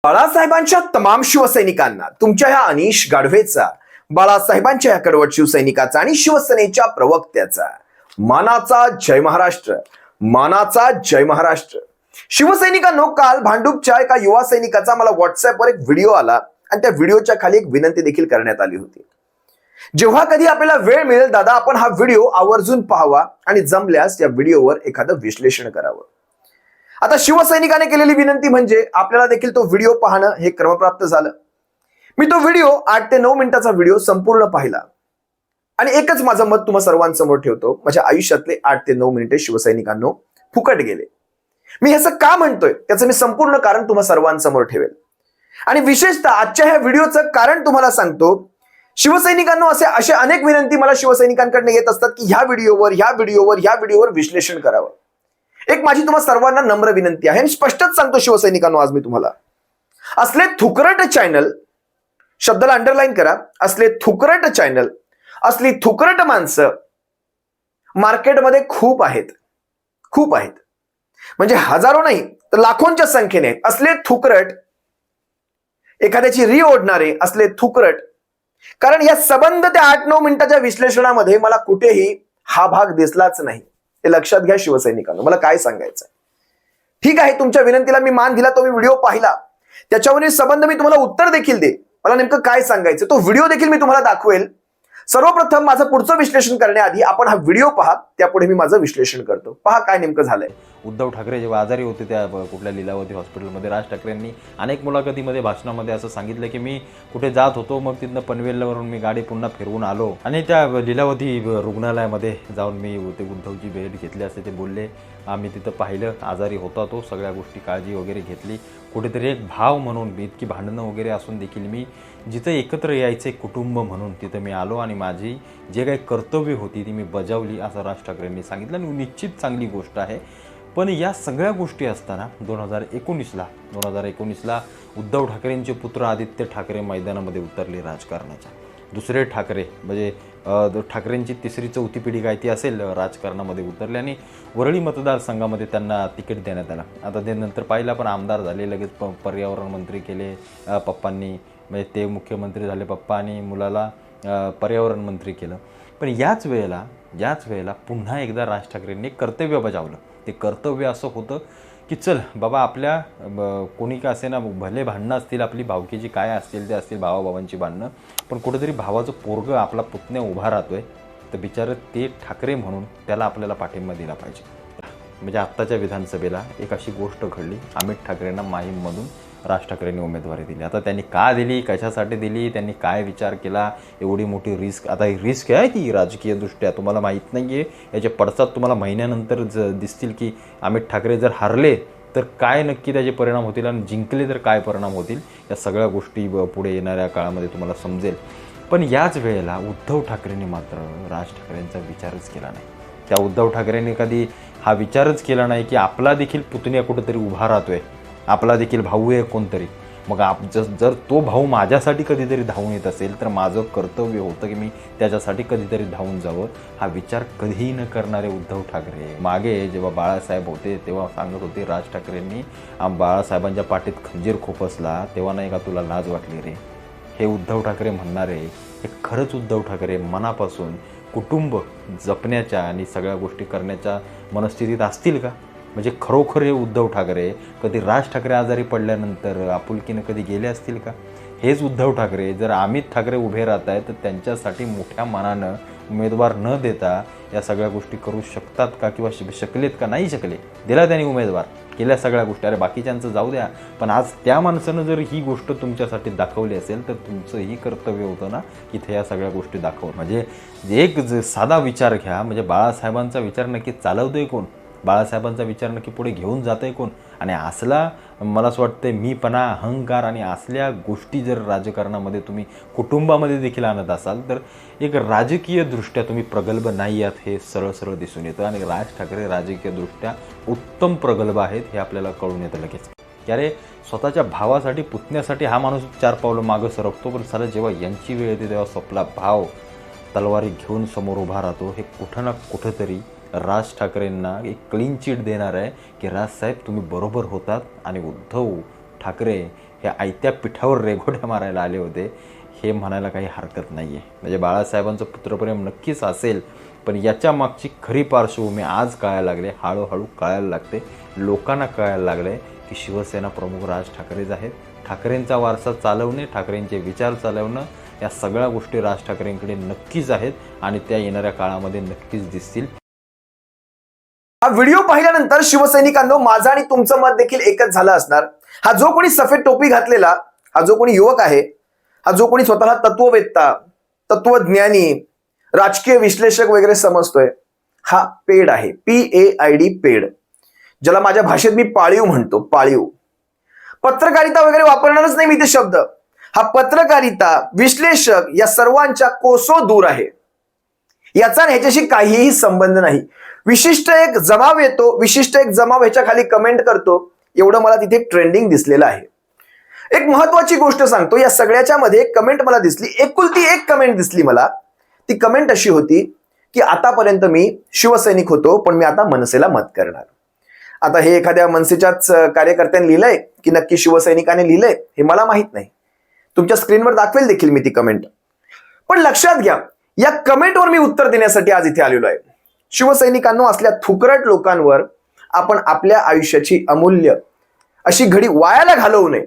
बाळासाहेबांच्या तमाम शिवसैनिकांना तुमच्या ह्या अनिश गाढवेचा, बाळासाहेबांच्या ह्या कडवट शिवसैनिकाचा आणि शिवसेनेच्या प्रवक्त्याचा मानाचा जय महाराष्ट्र, मानाचा जय महाराष्ट्र. शिवसैनिकांनो, काल भांडूपच्या एका युवा सैनिकाचा मला व्हॉट्सअपवर एक व्हिडिओ आला आणि त्या व्हिडिओच्या खाली एक विनंती देखील करण्यात आली होती. जेव्हा कधी आपल्याला वेळ मिळेल दादा, आपण हा व्हिडिओ आवर्जून पाहावा आणि जमल्यास या व्हिडिओवर एखादं विश्लेषण करावं. आता शिवसैनिकाने केलेली विनंती म्हणजे आपल्याला देखील तो व्हिडिओ पाहणं हे क्रमप्राप्त झालं. मी तो व्हिडिओ 8 ते 9 मिनिटाचा व्हिडिओ संपूर्ण पाहिला आणि एकच माझं मत तुम्हा सर्वांसमोर ठेवतो. माझ्या आयुष्यातले 8 ते 9 मिनिटे शिवसैनिकांनो फुकट गेले. मी असं का म्हणतोय त्याचं मी संपूर्ण कारण तुम्हा सर्वांसमोर ठेवेल आणि विशेषतः आजच्या ह्या व्हिडिओचं कारण तुम्हाला सांगतो. शिवसैनिकांनो, असे अनेक विनंती मला शिवसैनिकांकडून येत असतात की ह्या व्हिडिओवर विश्लेषण करावं. एक माझी तुम्हा सर्वांना नम्र विनंती आहे आणि स्पष्टच सांगतो शिवसैनिकांनो, आज मी तुम्हाला असले थुकरट चॅनल, शब्दाला अंडरलाईन करा, असले थुकरट चॅनल, असली थुकरट माणसं मार्केटमध्ये खूप आहेत. म्हणजे हजारो नाही तर लाखोंच्या संख्येने असले थुकरट, एखाद्याची री ओढणारे असले थुकरट. कारण या संबंध त्या 8-9 मिनिटाच्या विश्लेषणामध्ये मला कुठेही हा भाग दिसलाच नाही. हे लक्षात घ्या शिवसैनिकांनो, मला काय सांगायचं. ठीक आहे, तुमच्या विनंतीला मी मान दिला, तो मी व्हिडिओ पाहिला, त्याच्यावरील संबंध मी तुम्हाला उत्तर देखील दे. मला नेमकं काय सांगायचं तो व्हिडिओ देखील मी तुम्हाला दाखवेल. सर्वप्रथम माझं पुढचं विश्लेषण करण्याआधी आपण हा व्हिडिओ पहा, त्यापुढे मी माझं विश्लेषण करतो. पहा काय नेमकं झालंय. उद्धव ठाकरे जेव्हा आजारी होते त्या कुठल्या लीलावती हॉस्पिटलमध्ये, राज ठाकरेंनी अनेक मुलाखतीमध्ये, भाषणामध्ये असं सांगितलं की मी कुठे जात होतो, मग तिथनं पनवेलवरून मी गाडी पुन्हा फिरवून आलो आणि त्या लीलावती रुग्णालयामध्ये जाऊन मी ते उद्धवची भेट घेतली असे ते बोलले. आम्ही तिथं पाहिलं, आजारी होता तो, सगळ्या गोष्टी काळजी वगैरे घेतली. कुठेतरी एक भाव म्हणून, इतकी भांडणं वगैरे असून देखील मी जिथं एकत्र यायचे कुटुंब म्हणून तिथं मी आलो आणि माझी जे काही कर्तव्य होती ती मी बजावली, असं राज ठाकरेंनी सांगितलं आणि निश्चित चांगली गोष्ट आहे. पण या सगळ्या गोष्टी असताना 2019ला उद्धव ठाकरेंचे पुत्र आदित्य ठाकरे मैदानामध्ये उतरले राजकारणाच्या. दुसरे ठाकरे म्हणजे ठाकरेंची 3री-4थी पिढी काय ती असेल, राजकारणामध्ये उतरले आणि वरळी मतदारसंघामध्ये त्यांना तिकीट देण्यात आलं. आता ते नंतर पाहिलं, पण आमदार झाले, लगेच पर्यावरण मंत्री केले पप्पांनी, म्हणजे ते मुख्यमंत्री झाले पप्पा आणि मुलाला पर्यावरण मंत्री केलं. पण याच वेळेला पुन्हा एकदा राज ठाकरेंनी कर्तव्य बजावलं. ते कर्तव्य असं होतं की चल बाबा, आपल्या कोणी का असे ना, भले भांडणं असतील, आपली भावकीची काय असतील ते असतील, भावाभावांची भांडणं, पण कुठेतरी भावाचं पोरगं, आपला पुतण्या उभा राहतोय, तर बिचारं ते ठाकरे म्हणून त्याला आपल्याला पाठिंबा दिला पाहिजे. म्हणजे आत्ताच्या विधानसभेला एक अशी गोष्ट घडली, अमित ठाकरेंना माहीममधून राज ठाकरेंनी उमेदवारी दिली. आता त्यांनी का दिली, कशासाठी दिली, त्यांनी काय विचार केला, एवढी मोठी रिस्क. आता ही रिस्क आहे ती राजकीयदृष्ट्या, तुम्हाला माहीत नाही आहे, याचे पडसाद तुम्हाला महिन्यानंतर दिसतील की अमित ठाकरे जर हरले तर काय नक्की त्याचे परिणाम होतील आणि जिंकले तर काय परिणाम होतील. या सगळ्या गोष्टी पुढे येणाऱ्या काळामध्ये तुम्हाला समजेल. पण याच वेळेला उद्धव ठाकरेंनी मात्र राज ठाकरेंचा विचारच केला नाही. त्या उद्धव ठाकरेंनी कधी हा विचारच केला नाही की आपला देखील पुतण्या कुठेतरी उभा राहतोय, आपला देखील भाऊ आहे कोणतरी. मग जर तो भाऊ माझ्यासाठी कधीतरी धावून येत असेल तर माझं कर्तव्य होतं की मी त्याच्यासाठी कधीतरी धावून जावं. हा विचार कधीही न करणारे उद्धव ठाकरे. मागे जेव्हा बाळासाहेब होते तेव्हा सांगत होते राज ठाकरेंनी, बाळासाहेबांच्या पाठीत खंजीर खोपसला तेव्हा नाही का तुला लाज वाटली रे. हे उद्धव ठाकरे म्हणणारे, हे खरंच उद्धव ठाकरे मनापासून कुटुंब जपण्याच्या आणि सगळ्या गोष्टी करण्याच्या मनस्थितीत असतील का? म्हणजे खरोखर हे उद्धव ठाकरे कधी राज ठाकरे आजारी पडल्यानंतर आपुलकीनं कधी गेले असतील का? हेच उद्धव ठाकरे जर अमित ठाकरे उभे राहत आहेत तर त्यांच्यासाठी मोठ्या मनानं उमेदवार न देता या सगळ्या गोष्टी करू शकतात का, किंवा शकलेत का? नाही शकले. दिला त्यांनी उमेदवार, केल्या सगळ्या गोष्टी. अरे बाकीच्यांचं जाऊ द्या, पण आज त्या माणसानं जर ही गोष्ट तुमच्यासाठी दाखवली असेल तर तुमचंही कर्तव्य होतं ना इथे या सगळ्या गोष्टी दाखवणं. म्हणजे एक साधा विचार घ्या, म्हणजे बाळासाहेबांचा विचार नक्की चालवतोय कोण, बाळासाहेबांचा विचार नक्की पुढे घेऊन जात आहे कोण? आणि असला मला असं वाटतं मीपणा, अहंकार आणि असल्या गोष्टी जर राजकारणामध्ये तुम्ही कुटुंबामध्ये देखील आणत असाल तर एक राजकीयदृष्ट्या तुम्ही प्रगल्भ नाही आहात हे सरळ दिसून येतं. आणि राज ठाकरे राजकीयदृष्ट्या उत्तम प्रगल्भ आहेत हे आपल्याला कळून येतं लगेच. की अरे स्वतःच्या भावासाठी, पुतण्यासाठी हा माणूस 4 पावलं मागं सरकतो, पण साला जेव्हा यांची वेळ येते तेव्हा स्वतःला भाव तलवारी घेऊन समोर उभा राहतो. हे कुठं ना कुठंतरी राज ठाकरेंना एक क्लीन चिट देणार आहे की राजसाहेब तुम्ही बरोबर होतात आणि उद्धव ठाकरे हे आयत्या पिठावर रेघोट्या मारायला आले होते हे म्हणायला काही हरकत नाही आहे. म्हणजे बाळासाहेबांचं पुत्रप्रेम नक्कीच असेल, पण याच्या मागची खरी पार्श्वभूमी आज कळायला लागले, हळूहळू कळायला लागते. लोकांना कळायला लागले की शिवसेना प्रमुख राज ठाकरेच आहेत. ठाकरेंचा वारसा चालवणे, ठाकरेंचे विचार चालवणं, या सगळ्या गोष्टी राज ठाकरेंकडे नक्कीच आहेत आणि त्या येणाऱ्या काळामध्ये नक्कीच दिसतील. हा व्हिडिओ पाहिल्यानंतर शिवसैनिकांनो माझं आणि तुमचं मत देखील एकच झालं असणार. हा जो कोणी सफेद टोपी घातलेला, हा जो कोणी युवक आहे, हा जो कोणी स्वतःला तत्ववेत्ता, तत्वज्ञानी, राजकीय विश्लेषक वगैरे समजतोय, हा पेड आहे. PAID पेड, ज्याला माझ्या भाषेत मी पाळीव म्हणतो. पाळीव पत्रकारिता वगैरे वापरणारच नाही मी ते शब्द. हा पत्रकारिता, विश्लेषक या सर्वांच्या कोसो दूर आहे. याचा ह्याच्याशी काहीही संबंध नाही. विशिष्ट एक जमाव येतो, विशिष्ट एक जमाव ह्याच्या खाली कमेंट करतो, एवढं मला तिथे ट्रेंडिंग दिसलेलं आहे. एक महत्वाची गोष्ट सांगतो, या सगळ्याच्या मध्ये एक कमेंट मला दिसली, एकुलती एक कमेंट दिसली मला. ती कमेंट अशी होती की आतापर्यंत मी शिवसैनिक होतो, पण मी आता मनसेला मत करणार. आता हे एखाद्या मनसेच्याच कार्यकर्त्यांनी लिहिलंय की नक्की शिवसैनिकाने लिहिलंय हे मला माहित नाही. तुमच्या स्क्रीनवर दाखवेल देखील मी ती कमेंट. पण लक्षात घ्या, या कमेंटवर मी उत्तर देण्यासाठी आज इथे आलेलो आहे. शिवसैनिकांनो, असल्या थुकरट लोकांवर आपण आपल्या आयुष्याची अमूल्य अशी घडी वायाला घालवू नये,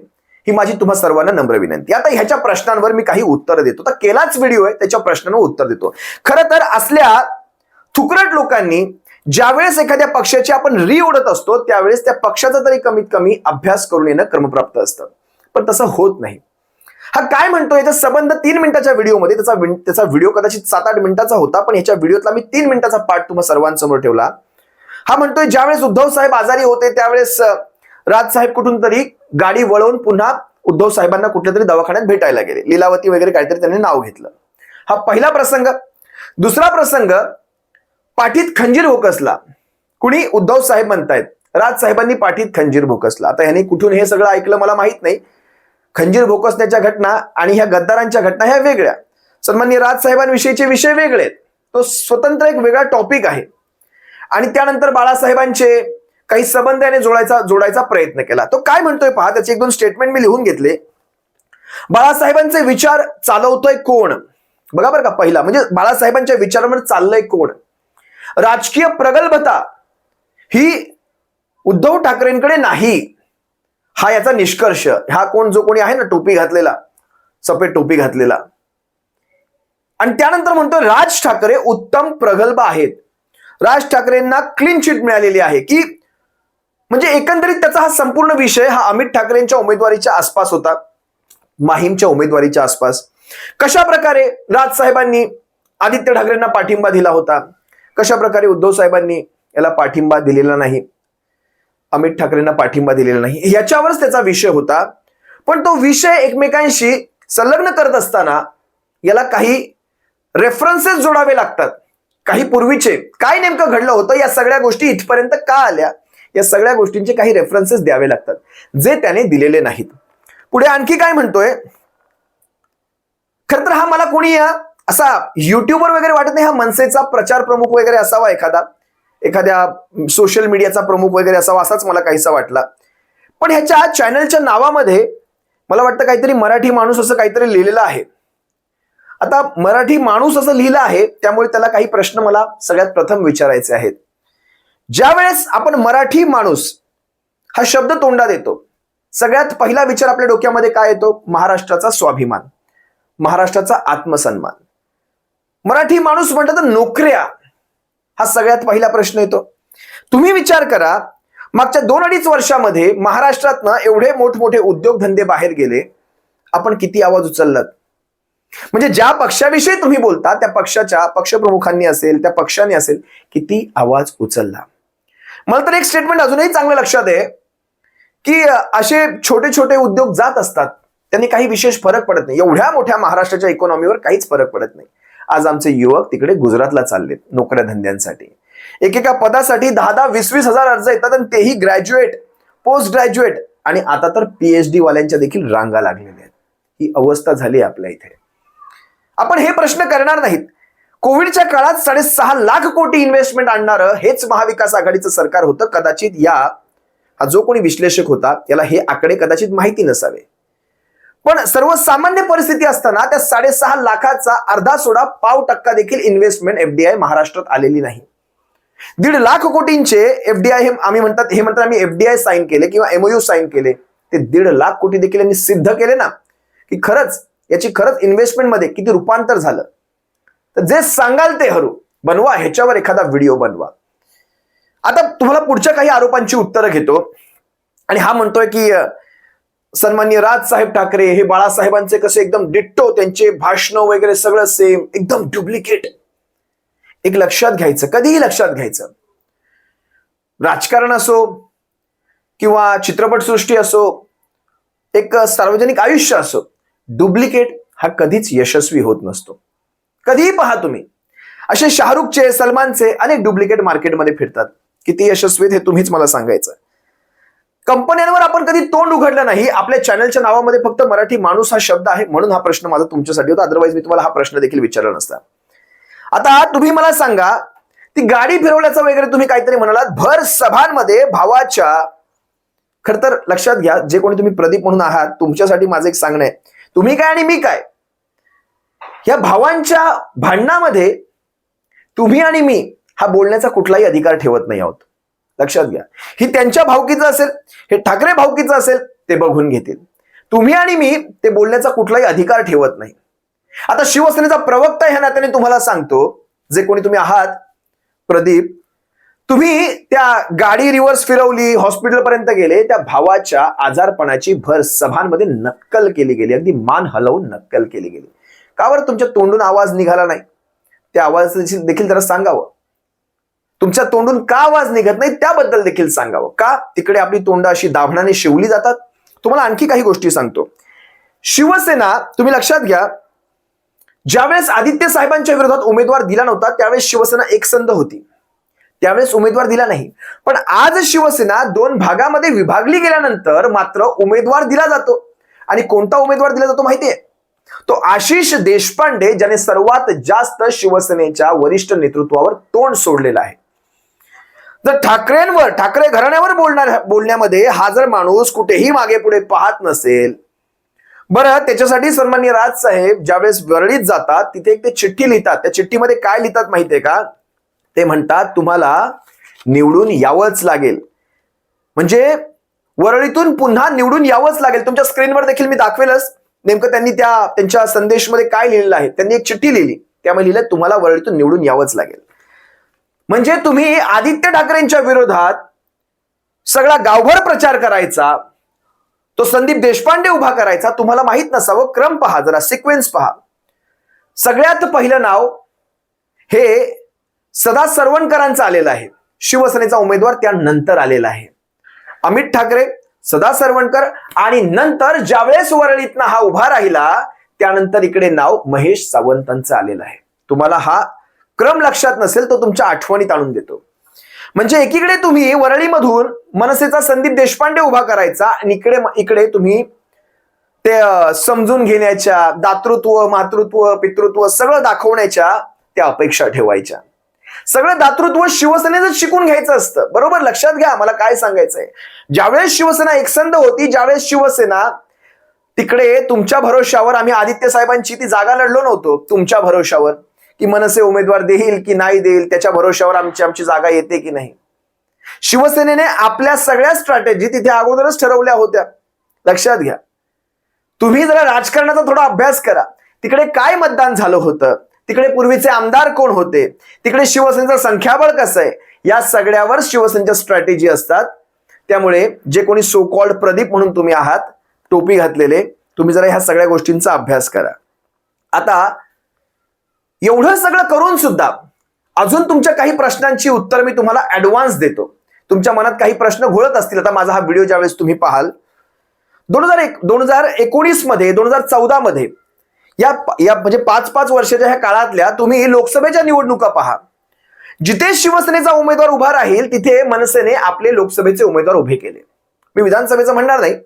ही माझी तुम्हा सर्वांना नम्र विनंती. आता ह्याच्या प्रश्नांवर मी काही उत्तर देतो. तर केलाच व्हिडिओ आहे, त्याच्या प्रश्नांवर उत्तर देतो. खरं तर असल्या थुकरट लोकांनी ज्यावेळेस एखाद्या पक्षाची आपण ओढत असतो, त्यावेळेस त्या पक्षाचा तरी कमीत कमी अभ्यास करून येणं क्रमप्राप्त असतं, पण तसं होत नाही. हा काय म्हणतोय याचा संबंध 3 मिनिटाच्या व्हिडिओमध्ये, त्याचा व्हिडिओ कदाचित 7-8 मिनिटाचा होता, पण ह्याच्या व्हिडिओतला मी 3 मिनिटाचा पार्ट तुम्हा सर्वांसमोर ठेवला. हा म्हणतोय ज्यावेळेस उद्धव साहेब आजारी होते त्यावेळेस राज साहेब कुठून तरी गाडी वळवून पुन्हा उद्धव साहेबांना कुठल्या तरी दवाखान्यात भेटायला गेले. लीलावती वगैरे काहीतरी त्यांनी नाव घेतलं. हा पहिला प्रसंग. दुसरा प्रसंग, पाठीत खंजीर भोकसला. कुणी? उद्धव साहेब म्हणतायत राज साहेबांनी पाठीत खंजीर भोकसला. आता ह्याने कुठून हे सगळं ऐकलं मला माहित नाही. खंजीर भोकसण्याच्या घटना आणि ह्या गद्दारांच्या घटना ह्या वेगळ्या, सन्माननीय राज साहेबांविषयीचे विषय वेगळे आहेत. तो स्वतंत्र एक वेगळा टॉपिक आहे. आणि त्यानंतर बाळासाहेबांचे काही संबंध याने जोडायचा प्रयत्न केला. तो काय म्हणतोय पहा, त्याचे 1-2 स्टेटमेंट मी लिहून घेतले. बाळासाहेबांचे विचार चालवतोय कोण? बघा बरं का, पहिला म्हणजे बाळासाहेबांच्या विचारांवर चाललंय कोण? राजकीय प्रगल्भता ही उद्धव ठाकरेंकडे नाही, हा याचा निष्कर्ष. हा कोण, जो कोणी आहे ना टोपी घातलेला, सफेद टोपी घातलेला. आणि त्यानंतर म्हणतो राज ठाकरे उत्तम प्रगल्भ आहेत. राज ठाकरेंना क्लीन चिट मिळालेली आहे की, म्हणजे एकंदरीत त्याचा हा संपूर्ण विषय हा अमित ठाकरेंच्या उमेदवारीच्या आसपास होता, माहीमच्या उमेदवारीच्या आसपास. कशा प्रकारे राज साहेबांनी आदित्य ठाकरेंना पाठिंबा दिला होता, कशा प्रकारे उद्धव साहेबांनी याला पाठिंबा दिलेला नाही, अमित ठाकरेंना पाठिंबा दिलेला नाही, याच्यावरच त्याचा विषय होता. पण तो विषय एकमेकांशी संलग्न करत असताना याला काही रेफरन्सेस जोडावे लागतात. काही पूर्वीचे काय नेमकं घडलं होतं, या सगळ्या गोष्टी इथपर्यंत का आल्या, या सगळ्या गोष्टींचे काही रेफरन्सेस द्यावे लागतात, जे त्याने दिलेले नाहीत. पुढे आणखी काय म्हणतोय, खरं तर हा मला कोणी असा युट्यूबर वगैरे वाटत नाही, हा मनसेचा प्रचार प्रमुख वगैरे असावा, एखाद्या सोशल मीडियाचा प्रमुख वगैरे असावा, असाच मला काहीसा वाटला. पण ह्याच्या चॅनलच्या नावामध्ये मला वाटतं काहीतरी मराठी माणूस असं काहीतरी लिहिलेलं आहे. आता मराठी माणूस असं लिहिलं आहे, त्यामुळे त्याला काही प्रश्न मला सगळ्यात प्रथम विचारायचे आहेत. ज्या वेळेस आपण मराठी माणूस हा शब्द तोंडात येतो, सगळ्यात पहिला विचार आपल्या डोक्यामध्ये काय येतो? महाराष्ट्राचा स्वाभिमान, महाराष्ट्राचा आत्मसन्मान. मराठी माणूस म्हटलं तर नोकऱ्या, हा सगळ्यात पहिला प्रश्न येतो. तुम्ही विचार करा, मागच्या 2-2.5 वर्षामध्ये महाराष्ट्रातनं एवढे मोठमोठे उद्योगधंदे बाहेर गेले, आपण किती आवाज उचललात? म्हणजे ज्या पक्षाविषयी तुम्ही बोलता त्या पक्षाच्या पक्षप्रमुखांनी असेल, त्या पक्षाने असेल, किती आवाज उचलला. मला तर एक स्टेटमेंट अजूनही चांगलं लक्षात आहे की असे छोटे छोटे उद्योग जात असतात, त्यांनी काही विशेष फरक पडत नाही. एवढ्या मोठ्या महाराष्ट्राच्या इकॉनॉमीवर काहीच फरक पडत नाही. आज आमचे युवक तिकडे गुजरातला चाललेत नोकऱ्या धंद्यांसाठी. एकेका पदासाठी 10-20 हजार अर्ज येतात, आणि तेही ग्रॅज्युएट, पोस्ट ग्रॅज्युएट, आणि आता तर PhD वाल्यांच्या देखील रांगा लागलेल्या आहेत. ही अवस्था झाली आपल्या इथे. आपण हे प्रश्न करणार नाहीत. कोविडच्या काळात 6.5 लाख कोटी इन्व्हेस्टमेंट आणणारं हेच महाविकास आघाडीचं सरकार होतं. कदाचित या हा जो कोणी विश्लेषक होता याला हे आकडे कदाचित माहिती नसावे, पण सर्वसामान्य परिस्थिती असताना त्या 6.5 लाखाचा अर्धा सोडा पाव टक्का देखील इन्व्हेस्टमेंट एफडीआय महाराष्ट्रात आलेली नाही. 1.5 लाख कोटींचे एफडीआय हे म्हणतात आम्ही एफडीआय साईन केले किंवा एमओयू साईन केले. ते 1.5 लाख कोटी देखील यांनी सिद्ध केले ना की खरंच याची इन्व्हेस्टमेंट मध्ये किती रूपांतर झालं. तर जे सांगाल ते हरू बनवा, ह्याच्यावर एखादा व्हिडिओ बनवा. आता तुम्हाला पुढच्या काही आरोपांची उत्तरं घेतो. आणि हा म्हणतोय की सन्माननीय राजसाहेब ठाकरे हे बाळासाहेबांचे कसे एकदम डिट्टो, त्यांचे भाषण वगैरे सगळं सेम, एकदम डुप्लिकेट. एक लक्षात घ्यायचं, कधीही लक्षात घ्यायचं, राजकारण असो किंवा चित्रपटसृष्टी असो, एक सार्वजनिक आयुष्य असो, डुप्लिकेट हा कधीच यशस्वी होत नसतो. कधीही पहा तुम्ही, असे शाहरुखचे, सलमानचे अनेक डुप्लिकेट मार्केटमध्ये फिरतात. किती यशस्वी हे तुम्हीच मला सांगायचं. कंपन्यांवर आपण कधी तोंड उघडलं नाही. आपल्या चॅनलच्या नावामध्ये फक्त मराठी माणूस हा शब्द आहे म्हणून हा प्रश्न माझा तुमच्यासाठी होता, अदरवाईज मी तुम्हाला हा प्रश्न देखील विचारला नसता. आता तुम्ही मला सांगा, ती गाडी फिरवल्याचं वगैरे तुम्ही काहीतरी म्हणालात, भर सभांमध्ये भावाच्या, खर तर लक्षात घ्या, जे कोणी तुम्ही प्रदीप म्हणून आहात, तुमच्यासाठी माझं एक सांगणं आहे, तुम्ही काय आणि मी काय, या भावांच्या भांडणामध्ये तुम्ही आणि मी हा बोलण्याचा कुठलाही अधिकार ठेवत नाही आहोत. लक्षात घ्या, ही त्यांच्या भावकीचं असेल, हे ठाकरे भावकीचं असेल, ते बघून घेतील. तुम्ही आणि मी ते बोलण्याचा कुठलाही अधिकार ठेवत नाही. आता शिवसेनेचा प्रवक्ता ह्या नात्याने तुम्हाला सांगतो, जे कोणी तुम्ही आहात प्रदीप, तुम्ही त्या गाडी रिव्हर्स फिरवली, हॉस्पिटलपर्यंत गेले, त्या भावाच्या आजारपणाची भर सभांमध्ये नक्कल केली गेली, अगदी मान हलवून नक्कल केली गेली. का बरं तुमच्या तोंडून आवाज निघाला नाही? त्या आवाज देखील जरा सांगावं. तुमच्या तोंडून का आवाज निघत नाही त्याबद्दल देखील सांगावं. का तिकडे आपली तोंड अशी दाभणाने शिवली जातात? तुम्हाला आणखी काही गोष्टी सांगतो. शिवसेना, तुम्ही लक्षात घ्या, ज्यावेळेस आदित्य साहेबांच्या विरोधात उमेदवार दिला नव्हता त्यावेळेस शिवसेना एकसंध होती, त्यावेळेस उमेदवार दिला नाही. पण आज शिवसेना 2 भागामध्ये विभागली गेल्यानंतर मात्र उमेदवार दिला जातो. आणि कोणता उमेदवार दिला जातो माहितीये? तो आशिष देशपांडे, ज्याने सर्वात जास्त शिवसेनेच्या वरिष्ठ नेतृत्वावर तोंड सोडलेलं आहे. जर ठाकरे घराण्यावर बोलण्यामध्ये हा जर माणूस कुठेही मागे पुढे पाहत नसेल, बरं त्याच्यासाठी सन्माननीय राजसाहेब ज्यावेळेस वरळीत जातात तिथे एक ते चिठ्ठी लिहितात. त्या चिठ्ठीमध्ये काय लिहितात माहितीये का? ते म्हणतात तुम्हाला निवडून यावंच लागेल, म्हणजे वरळीतून पुन्हा निवडून यावंच लागेल. तुमच्या स्क्रीनवर देखील मी दाखवेलच नेमकं त्यांनी त्यांच्या संदेशमध्ये काय लिहिलेलं आहे. त्यांनी एक चिठ्ठी लिहिली, त्यामध्ये लिहिलं तुम्हाला वरळीतून निवडून यावंच लागेल. म्हणजे तुम्ही आदित्य ठाकरेंच्या विरोधात सगळा गावभर प्रचार करायचा, तो संदीप देशपांडे उभा करायचा. तुम्हाला माहित नसावं, क्रम पहा, जरा सिक्वेन्स पहा. सगळ्यात पहिलं नाव हे सदा सरवणकरांचं आलेलं आहे, शिवसेनेचा उमेदवार त्यानंतर आलेला आहे. अमित ठाकरे, सदा सरवणकर, आणि नंतर ज्यावेळेस वरळीतनं हा उभा राहिला त्यानंतर इकडे नाव महेश सावंतांचं आलेलं आहे. तुम्हाला हा क्रम लक्षात नसेल तो तुमच्या आठवणीत आणून देतो. म्हणजे एकीकडे तुम्ही वरळीमधून मनसेचा संदीप देशपांडे उभा करायचा आणि इकडे तुम्ही ते समजून घेण्याच्या, दातृत्व, मातृत्व, पितृत्व सगळं दाखवण्याच्या त्या अपेक्षा ठेवायच्या. सगळं दातृत्व शिवसेनेचं शिकून घ्यायचं असतं. बरोबर लक्षात घ्या मला काय सांगायचंय. ज्यावेळेस शिवसेना एकसंध होती, ज्यावेळेस शिवसेना तिकडे तुमच्या भरोशावर, आम्ही आदित्य साहेबांची ती जागा लढलो नव्हतो तुमच्या भरोशावर की मनसे उमेदवार देईल की नाही देईल, त्याच्या भरोशावर आमची जागा येते की नाही. शिवसेनेने आपल्या सगळ्या स्ट्रॅटेजी तिथे अगोदरच ठरवल्या होत्या. लक्षात घ्या, तुम्ही जरा राजकारणाचा थोडा अभ्यास करा. तिकडे काय मतदान झालं होतं, तिकडे पूर्वीचे आमदार कोण होते, तिकडे शिवसेनेचं संख्याबळ कसं आहे, या सगळ्यावर शिवसेनेच्या स्ट्रॅटेजी असतात. त्यामुळे जे कोणी सो कॉल्ड प्रदीप म्हणून तुम्ही आहात, टोपी घातलेले, तुम्ही जरा ह्या सगळ्या गोष्टींचा अभ्यास करा. आता एवढं सगळं करून सुद्धा अजून तुमच्या काही प्रश्नांची उत्तर मी तुम्हाला ऍडव्हान्स देतो. तुमच्या मनात काही प्रश्न घोळत असतील, आता माझा हा व्हिडिओ ज्यावेळेस तुम्ही पाहाल 2019 मध्ये, 2014 मध्ये, या म्हणजे 5-5 वर्षाच्या ह्या काळातल्या तुम्ही लोकसभेच्या निवडणुका पहा. जिथे शिवसेनेचा उमेदवार उभा राहील तिथे मनसेने आपले लोकसभेचे उमेदवार उभे केले. मी विधानसभेचं म्हणणार नाही,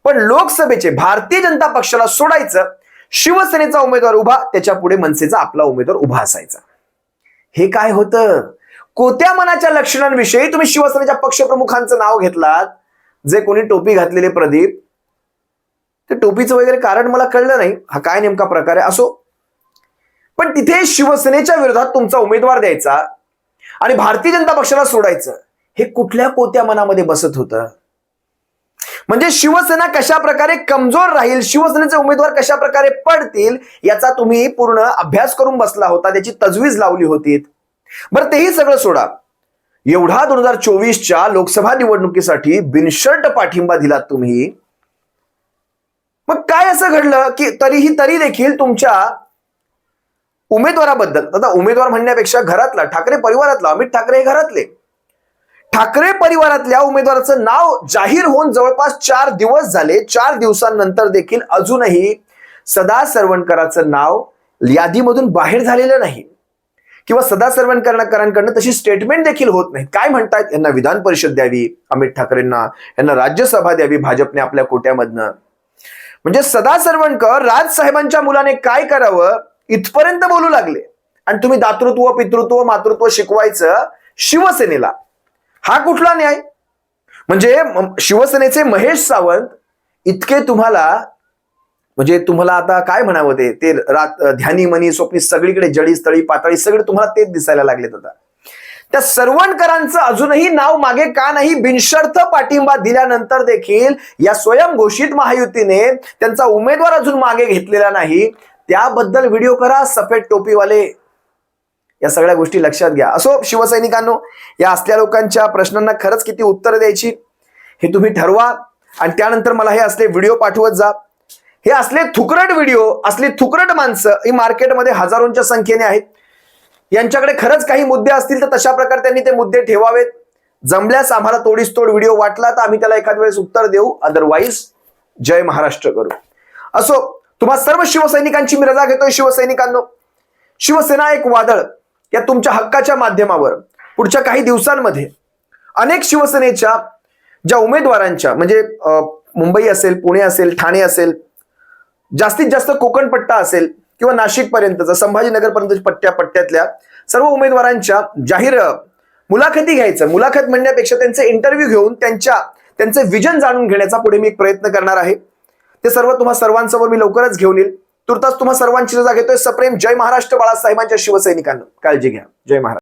पण लोकसभेचे भारतीय जनता पक्षाला सोडायचं, शिवसेनेचा उमेदवार उभा, त्याच्या पुढे मनसेचा आपला उमेदवार उभा असायचा. हे काय होतं? कोत्या मनाच्या लक्षणांविषयी तुम्ही शिवसेनेच्या पक्षप्रमुखांचं नाव घेतलात जे कोणी टोपी घातलेले प्रदीप, ते टोपीचं वगैरे कारण मला कळलं नाही, हा काय नेमका प्रकार आहे असो, पण तिथे शिवसेनेच्या विरोधात तुमचा उमेदवार द्यायचा आणि भारतीय जनता पक्षाला सोडायचं, हे कुठल्या कोत्या मनामध्ये बसत होतं? म्हणजे शिवसेना कशा प्रकारे कमजोर राहील, शिवसेनेचे उमेदवार कशा प्रकारे पडतील, याचा तुम्ही पूर्ण अभ्यास करून बसला होता, त्याची तजवीज लावली होती. बरं, तेही सगळं सोडा. एवढा 2024च्या लोकसभा निवडणुकीसाठी बिनशर्त पाठिंबा दिलात तुम्ही, मग काय असं घडलं की तरी देखील तुमच्या उमेदवाराबद्दल, आता उमेदवार म्हणण्यापेक्षा घरातला, ठाकरे परिवारातला, अमित ठाकरे हे घरातले, ठाकरे परिवारातल्या उमेदवाराचं नाव जाहीर होऊन जवळपास 4 दिवस झाले. 4 दिवसांनंतर देखील अजूनही सदा सरवणकरांचं नाव यादीमधून बाहेर झालेलं नाही किंवा सदा सरवणकरांकडनं तशी स्टेटमेंट देखील होत नाही. काय म्हणतात, यांना विधान परिषद द्यावी, अमित ठाकरेंना यांना राज्यसभा द्यावी भाजपने आपल्या कोट्यामधनं. म्हणजे सदा सरवणकर राजसाहेबांच्या मुलाने काय करावं इथपर्यंत बोलू लागले, आणि तुम्ही दातृत्व, पितृत्व, मातृत्व शिकवायचं शिवसेनेला. हा कुठला न्याय? म्हणजे शिवसेनेचे महेश सावंत इतके तुम्हाला, म्हणजे तुम्हाला आता काय म्हणावं, ते ध्यानी मनी स्वप्नी सगळीकडे जडी स्थळी पातळी सगळे तुम्हाला तेच दिसायला लागलेत. आता त्या सरवणकरांचं अजूनही नाव मागे का नाही? बिनशर्त पाठिंबा दिल्यानंतर देखील या स्वयंघोषित महायुतीने त्यांचा उमेदवार अजून मागे घेतलेला नाही. त्याबद्दल व्हिडिओ करा, सफेद टोपीवाले. या सगळ्या गोष्टी लक्षात घ्या. असो शिवसैनिकांनो, या असल्या लोकांच्या प्रश्नांना खरंच किती उत्तर द्यायची हे तुम्ही ठरवा, आणि त्यानंतर मला हे असले व्हिडिओ पाठवत जा. हे असले थुकरट व्हिडिओ, असली थुकरट माणसं ही मार्केटमध्ये हजारोंच्या संख्येने आहेत. यांच्याकडे खरंच काही मुद्दे असतील तर तशा प्रकारे त्यांनी ते मुद्दे ठेवावेत. जमल्यास आम्हाला तोडीस तोड व्हिडिओ वाटला तर आम्ही त्याला एखाद वेळेस उत्तर देऊ, अदरवाईज जय महाराष्ट्र करू. असो, तुम्हा सर्व शिवसैनिकांची मी रजा घेतोय. शिवसैनिकांनो, शिवसेना एक वादळ या तुमच्या हक्काच्या माध्यमावर पुढच्या काही दिवसांमध्ये अनेक शिवसेनेच्या ज्या उमेदवारांच्या, म्हणजे मुंबई असेल, पुणे असेल, ठाणे असेल, जास्तीत जास्त कोकण पट्टा असेल किंवा नाशिक पर्यंतचा, संभाजीनगर पर्यंत पट्ट्यातल्या सर्व उमेदवारांच्या जाहीर मुलाखती घ्यायचं. मुलाखत म्हणण्यापेक्षा त्यांचे इंटरव्ह्यू घेऊन त्यांचे विजन जाणून घेण्याचा पुढे मी एक प्रयत्न करणार आहे. ते सर्व तुम्हा सर्वांसमोर मी लवकरच घेऊन येईल. तुर्तास तुम्हा सर्वांची रजा घेतोय. सप्रेम जय महाराष्ट्र. बाळासाहेबांच्या शिवसैनिकांना काळजी घ्या. जय महाराष्ट्र.